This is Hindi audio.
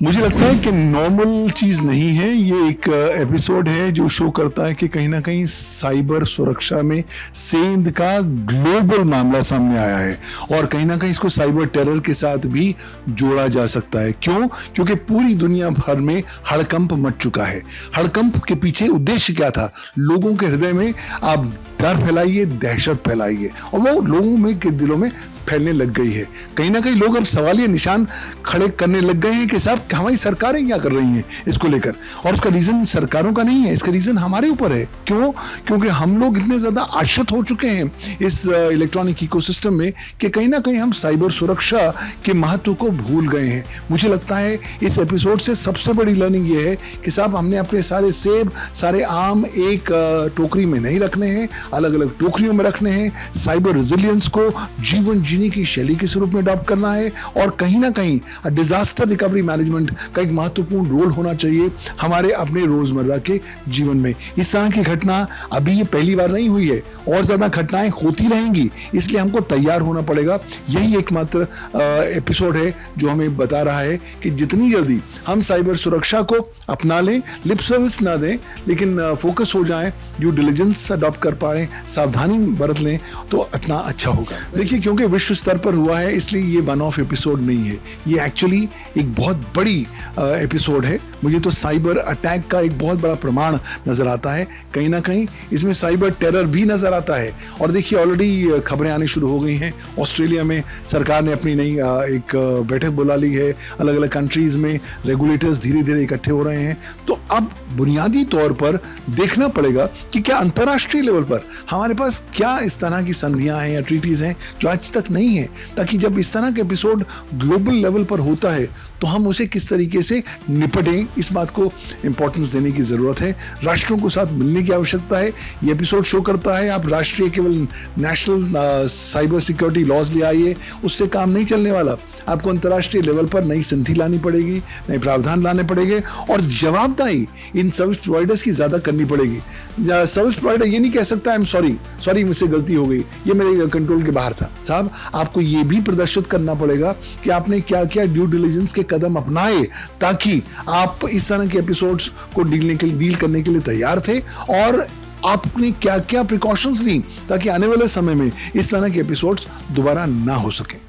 मुझे लगता है कि नॉर्मल चीज़ नहीं है। ये एक एपिसोड है जो शो करता है कि कहीं ना कहीं साइबर सुरक्षा में सेंध का ग्लोबल मामला सामने आया है और कहीं ना कहीं इसको साइबर टेरर के साथ भी जोड़ा जा सकता है। क्यों? क्योंकि पूरी दुनिया भर में हड़कंप मच चुका है। हड़कंप के पीछे उद्देश्य क्या था? लोगों के हृदय में आप डर फैलाइए, दहशत फैलाइए और वो लोगों में के दिलों में फैलने लग गई है। कहीं ना कहीं लोग अब सवालिया निशान खड़े करने लग गए हैं कि साहब हमारी सरकारें क्या कर रही हैं इसको लेकर। और उसका रीजन सरकारों का नहीं है, इसका रीजन हमारे ऊपर है। क्यों? क्योंकि हम लोग इतने ज्यादा आश्रित हो चुके हैं इस इलेक्ट्रॉनिक इकोसिस्टम में कि कहीं ना कहीं हम साइबर सुरक्षा के महत्व को भूल गए हैं। मुझे लगता है इस एपिसोड से सबसे बड़ी लर्निंग ये है कि साहब हमने अपने सारे सेब, सारे आम एक टोकरी में नहीं रखने हैं, अलग अलग टोकरियों में रखने हैं। साइबर रेजिलियंस को जीवन जीने की शैली के स्वरूप में अडॉप्ट करना है और कहीं ना कहीं डिजास्टर रिकवरी मैनेजमेंट का एक महत्वपूर्ण रोल होना चाहिए हमारे अपने रोजमर्रा के जीवन में। इस तरह की घटना अभी ये पहली बार नहीं हुई है और ज्यादा घटनाएं होती रहेंगी, इसलिए हमको तैयार होना पड़ेगा। यही एकमात्र एपिसोड है जो हमें बता रहा है कि जितनी जल्दी हम साइबर सुरक्षा को अपना लें, लिप सर्विस ना दें, लेकिन फोकस हो जाएं, ड्यू डिलिजेंस अडॉप्ट कर पाए, सावधानी बरत लें, तो इतना अच्छा होगा। देखिए, क्योंकि विश्व स्तर पर हुआ है इसलिए ये वन ऑफ एपिसोड नहीं है, ये एक्चुअली एक बहुत बड़ी एपिसोड है। मुझे तो साइबर अटैक का एक बहुत बड़ा प्रमाण नजर आता है। कहीं ना कहीं इसमें साइबर टेरर भी नजर आता है। और देखिए, ऑलरेडी खबरें आनी शुरू हो गई हैं। ऑस्ट्रेलिया में सरकार ने अपनी नई एक बैठक बुला ली है। अलग अलग कंट्रीज में रेगुलेटर्स धीरे धीरे इकट्ठे हो रहे हैं। तो अब बुनियादी तौर पर देखना पड़ेगा कि क्या अंतर्राष्ट्रीय लेवल पर हमारे पास क्या इस तरह की संधियां हैं या ट्रीटीज हैं जो आज तक नहीं है, ताकि जब इस तरह के एपिसोड ग्लोबल लेवल पर होता है तो हम उसे किस तरीके से निपटें, इस बात को इंपॉर्टेंस देने की जरूरत है। राष्ट्रों को साथ मिलने की आवश्यकता है। ये एपिसोड शो करता है आप राष्ट्रीय केवल नेशनल साइबर सिक्योरिटी लॉज ले आइए, उससे काम नहीं चलने वाला। आपको अंतर्राष्ट्रीय लेवल पर नई संधि लानी पड़ेगी, नए प्रावधान लाने पड़ेंगे और जवाबदारी इन सर्विस प्रोवाइडर्स की ज्यादा करनी पड़ेगी। सर्विस प्रोवाइडर ये नहीं कह सकता आई एम सॉरी मुझसे गलती हो गई, ये मेरे कंट्रोल के बाहर था। साहब, आपको ये भी प्रदर्शित करना पड़ेगा कि आपने क्या क्या ड्यू डिलिजेंस के कदम अपनाए ताकि आप इस तरह के एपिसोड्स को डील करने के लिए तैयार थे और आपने क्या क्या प्रिकॉशंस ली ताकि आने वाले समय में इस तरह के एपिसोड्स दोबारा ना हो सके।